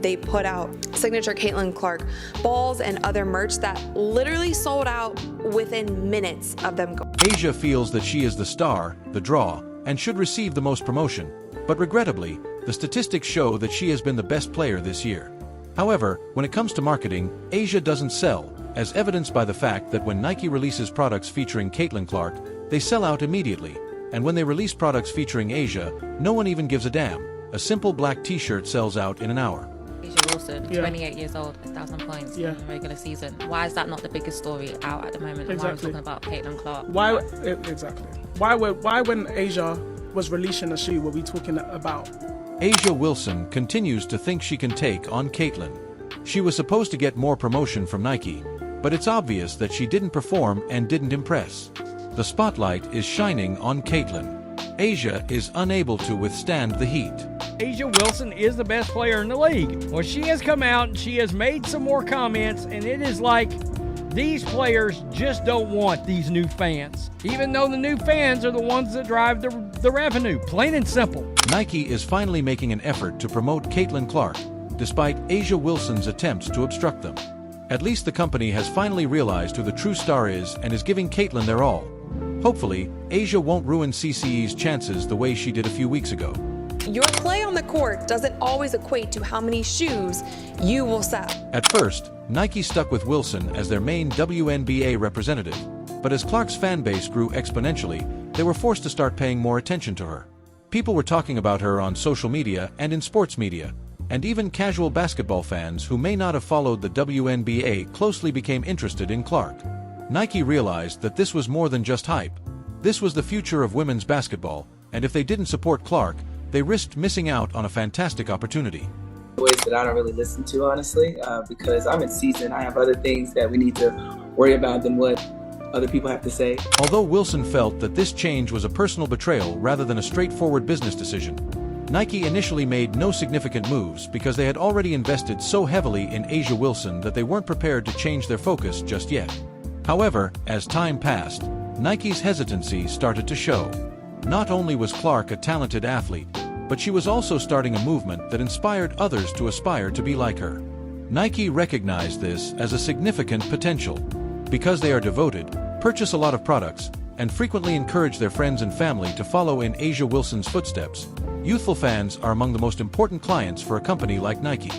they put out signature Caitlin Clark balls and other merch that literally sold out within minutes of them going. A'ja feels that she is the star, the draw, and should receive the most promotion, but regrettably, the statistics show that she has been the best player this year. However, when it comes to marketing, A'ja doesn't sell, as evidenced by the fact that when Nike releases products featuring Caitlin Clark, they sell out immediately, and when they release products featuring A'ja, no one even gives a damn. A simple black t-shirt sells out in an hour. A'ja Wilson, 28 years old, 1,000 points in the regular season. Why is that not the biggest story out at the moment? Exactly. Why are we talking about Caitlin Clark? Why when A'ja was releasing a shoe were we talking about? A'ja Wilson continues to think she can take on Caitlin. She was supposed to get more promotion from Nike, but it's obvious that she didn't perform and didn't impress. The spotlight is shining on Caitlin. A'ja is unable to withstand the heat. A'ja Wilson is the best player in the league. Well, she has come out and she has made some more comments, and it is like these players just don't want these new fans, even though the new fans are the ones that drive the revenue, plain and simple. Nike is finally making an effort to promote Caitlin Clark, despite A'ja Wilson's attempts to obstruct them. At least the company has finally realized who the true star is and is giving Caitlin their all. Hopefully, A'ja won't ruin CCE's chances the way she did a few weeks ago. Your play on the court doesn't always equate to how many shoes you will sell. At first, Nike stuck with Wilson as their main WNBA representative, but as Clark's fan base grew exponentially, they were forced to start paying more attention to her. People were talking about her on social media and in sports media, and even casual basketball fans who may not have followed the WNBA closely became interested in Clark. Nike realized that this was more than just hype. This was the future of women's basketball, and if they didn't support Clark, they risked missing out on a fantastic opportunity. Voice that I don't really listen to, honestly, because I'm in season. I have other things that we need to worry about than what other people have to say. Although Wilson felt that this change was a personal betrayal rather than a straightforward business decision, Nike initially made no significant moves because they had already invested so heavily in A'ja Wilson that they weren't prepared to change their focus just yet. However, as time passed, Nike's hesitancy started to show. Not only was Clark a talented athlete, but she was also starting a movement that inspired others to aspire to be like her. Nike recognized this as a significant potential. Because they are devoted, purchase a lot of products, and frequently encourage their friends and family to follow in A'ja Wilson's footsteps, youthful fans are among the most important clients for a company like Nike.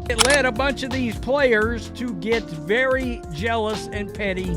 It led a bunch of these players to get very jealous and petty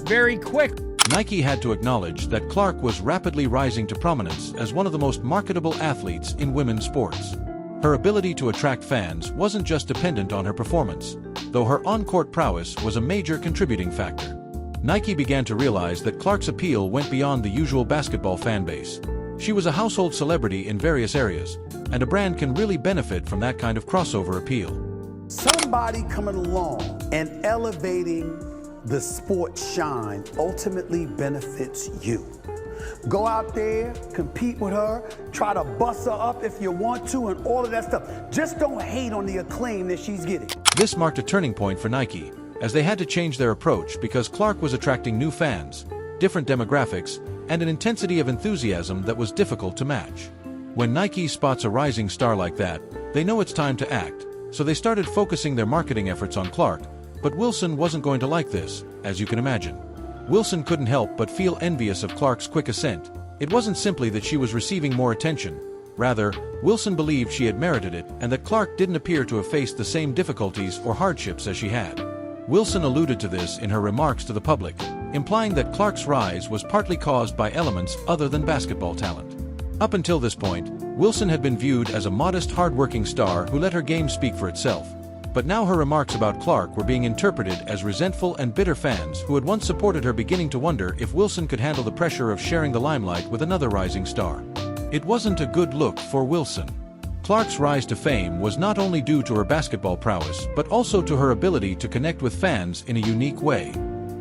very quick. Nike had to acknowledge that Clark was rapidly rising to prominence as one of the most marketable athletes in women's sports. Her ability to attract fans wasn't just dependent on her performance, though her on-court prowess was a major contributing factor. Nike began to realize that Clark's appeal went beyond the usual basketball fan base. She was a household celebrity in various areas, and a brand can really benefit from that kind of crossover appeal. Somebody coming along and elevating the sport shine ultimately benefits you. Go out there, compete with her, try to bust her up if you want to, and all of that stuff. Just don't hate on the acclaim that she's getting. This marked a turning point for Nike, as they had to change their approach because Clark was attracting new fans, different demographics, and an intensity of enthusiasm that was difficult to match. When Nike spots a rising star like that, they know it's time to act, so they started focusing their marketing efforts on Clark. But Wilson wasn't going to like this, as you can imagine. Wilson couldn't help but feel envious of Clark's quick ascent. It wasn't simply that she was receiving more attention. Rather, Wilson believed she had merited it and that Clark didn't appear to have faced the same difficulties or hardships as she had. Wilson alluded to this in her remarks to the public, implying that Clark's rise was partly caused by elements other than basketball talent. Up until this point, Wilson had been viewed as a modest, hard-working star who let her game speak for itself. But now her remarks about Clark were being interpreted as resentful and bitter fans who had once supported her beginning to wonder if Wilson could handle the pressure of sharing the limelight with another rising star. It wasn't a good look for Wilson. Clark's rise to fame was not only due to her basketball prowess, but also to her ability to connect with fans in a unique way.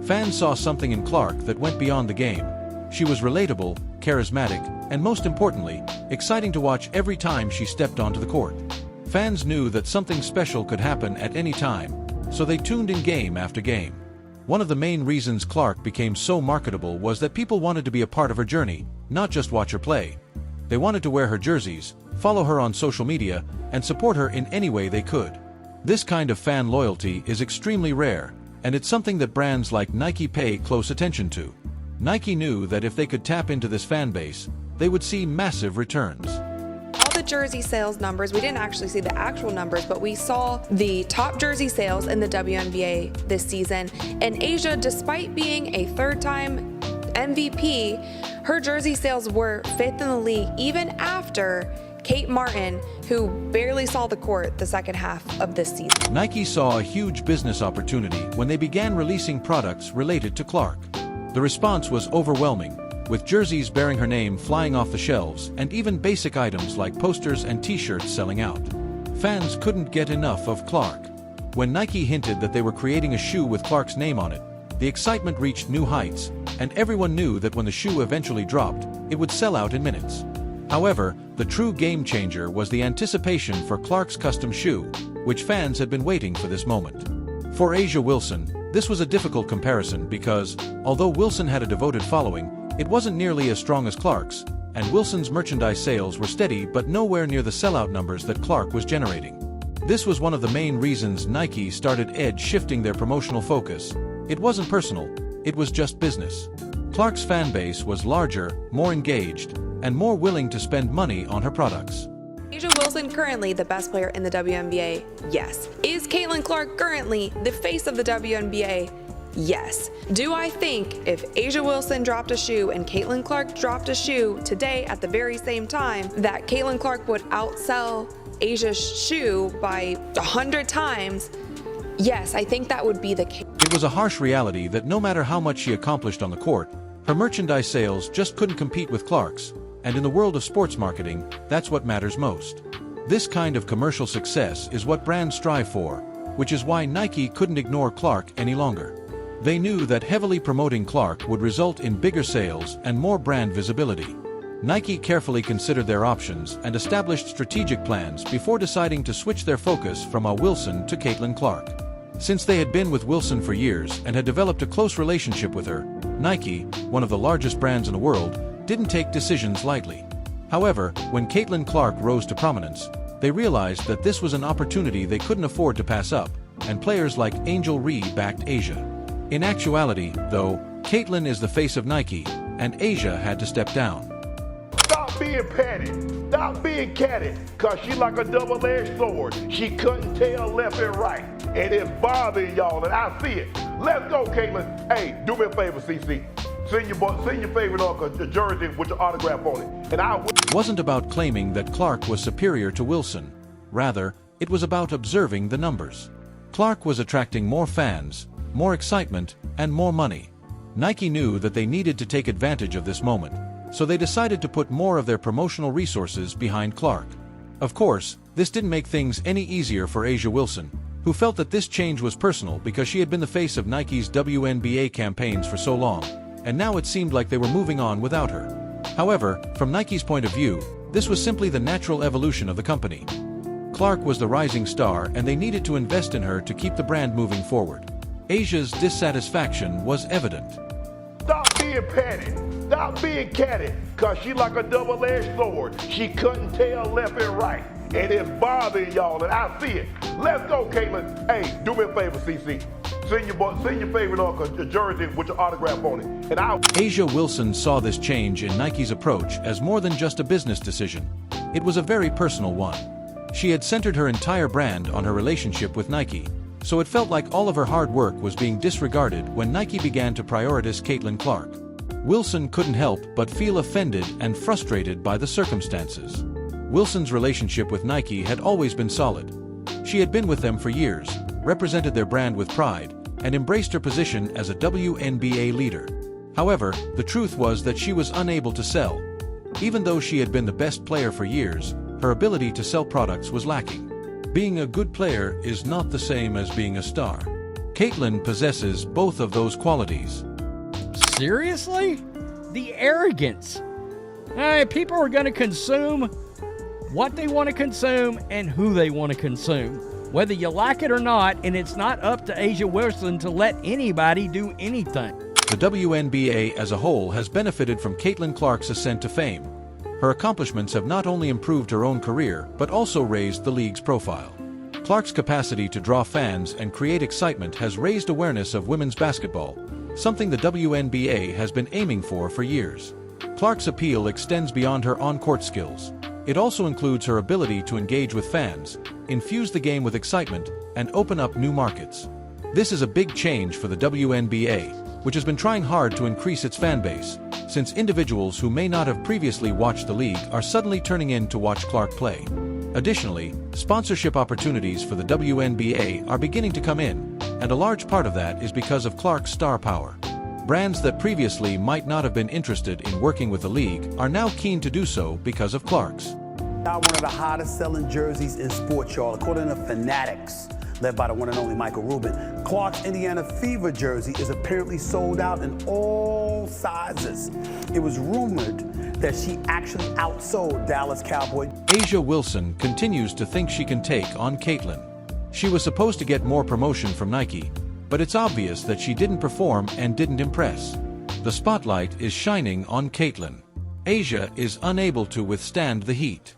Fans saw something in Clark that went beyond the game. She was relatable, charismatic, and most importantly, exciting to watch every time she stepped onto the court. Fans knew that something special could happen at any time, so they tuned in game after game. One of the main reasons Clark became so marketable was that people wanted to be a part of her journey, not just watch her play. They wanted to wear her jerseys, follow her on social media, and support her in any way they could. This kind of fan loyalty is extremely rare, and it's something that brands like Nike pay close attention to. Nike knew that if they could tap into this fan base, they would see massive returns. All the jersey sales numbers, we didn't actually see the actual numbers, but we saw the top jersey sales in the WNBA this season. And Asia, despite being a third-time MVP, her jersey sales were 5th in the league, even after Kate Martin, who barely saw the court the second half of this season. Nike saw a huge business opportunity when they began releasing products related to Clark. The response was overwhelming, with jerseys bearing her name flying off the shelves and even basic items like posters and t-shirts selling out. Fans couldn't get enough of Clark. When Nike hinted that they were creating a shoe with Clark's name on it, the excitement reached new heights, and everyone knew that when the shoe eventually dropped, it would sell out in minutes. However, the true game changer was the anticipation for Clark's custom shoe, which fans had been waiting for this moment. For A'ja Wilson, this was a difficult comparison because, although Wilson had a devoted following, it wasn't nearly as strong as Clark's, and Wilson's merchandise sales were steady but nowhere near the sellout numbers that Clark was generating. This was one of the main reasons Nike started shifting their promotional focus. It wasn't personal, it was just business. Clark's fan base was larger, more engaged, and more willing to spend money on her products. A'ja Wilson currently the best player in the WNBA? Yes. Is Caitlin Clark currently the face of the WNBA? Yes. Do I think if A'ja Wilson dropped a shoe and Caitlin Clark dropped a shoe today at the very same time, that Caitlin Clark would outsell A'ja's shoe by 100 times? Yes, I think that would be the case. It was a harsh reality that no matter how much she accomplished on the court, her merchandise sales just couldn't compete with Clark's, and in the world of sports marketing, that's what matters most. This kind of commercial success is what brands strive for, which is why Nike couldn't ignore Clark any longer. They knew that heavily promoting Clark would result in bigger sales and more brand visibility. Nike carefully considered their options and established strategic plans before deciding to switch their focus from Wilson to Caitlin Clark. Since they had been with Wilson for years and had developed a close relationship with her, Nike, one of the largest brands in the world, didn't take decisions lightly. However, when Caitlin Clark rose to prominence, they realized that this was an opportunity they couldn't afford to pass up, and players like Angel Reed backed A'ja. In actuality, though, Caitlin is the face of Nike, and A'ja had to step down. Stop being petty. Stop being catty, cause she like a double-edged sword. She couldn't tell left and right, and it's bothering y'all, and I see it. Let's go, Caitlin. Hey, do me a favor, CC. Send your favorite uncle the jersey with your autograph on it. And It wasn't about claiming that Clark was superior to Wilson. Rather, it was about observing the numbers. Clark was attracting more fans, more excitement, and more money. Nike knew that they needed to take advantage of this moment, so they decided to put more of their promotional resources behind Clark. Of course, this didn't make things any easier for A'ja Wilson, who felt that this change was personal because she had been the face of Nike's WNBA campaigns for so long, and now it seemed like they were moving on without her. However, from Nike's point of view, this was simply the natural evolution of the company. Clark was the rising star and they needed to invest in her to keep the brand moving forward. A'ja's dissatisfaction was evident. Stop being petty. Stop being catty, cause she like a double-edged sword. She couldn't tell left and right, and it's bothering y'all, and I see it. Let's go, Caitlin. Hey, do me a favor, CC. Send your favorite uncle the jersey with your autograph on it. And A'ja Wilson saw this change in Nike's approach as more than just a business decision. It was a very personal one. She had centered her entire brand on her relationship with Nike, so it felt like all of her hard work was being disregarded when Nike began to prioritize Caitlin Clark. Wilson couldn't help but feel offended and frustrated by the circumstances. Wilson's relationship with Nike had always been solid. She had been with them for years, represented their brand with pride, and embraced her position as a WNBA leader. However, the truth was that she was unable to sell. Even though she had been the best player for years, her ability to sell products was lacking. Being a good player is not the same as being a star. Caitlin possesses both of those qualities. Seriously? The arrogance. People are going to consume what they want to consume and who they want to consume, whether you like it or not, and it's not up to A'ja Wilson to let anybody do anything. The WNBA as a whole has benefited from Caitlin Clark's ascent to fame. Her accomplishments have not only improved her own career, but also raised the league's profile. Clark's capacity to draw fans and create excitement has raised awareness of women's basketball, something the WNBA has been aiming for years. Clark's appeal extends beyond her on-court skills. It also includes her ability to engage with fans, infuse the game with excitement, and open up new markets. This is a big change for the WNBA, which has been trying hard to increase its fan base, since individuals who may not have previously watched the league are suddenly turning in to watch Clark play. Additionally, sponsorship opportunities for the WNBA are beginning to come in, and a large part of that is because of Clark's star power. Brands that previously might not have been interested in working with the league are now keen to do so because of Clark's. Now one of the hottest selling jerseys in sports, y'all, according to Fanatics, led by the one and only Michael Rubin. Clark's Indiana Fever jersey is apparently sold out in all sizes. It was rumored that she actually outsold Dallas Cowboys. A'ja Wilson continues to think she can take on Caitlin. She was supposed to get more promotion from Nike, but it's obvious that she didn't perform and didn't impress. The spotlight is shining on Caitlin. A'ja is unable to withstand the heat.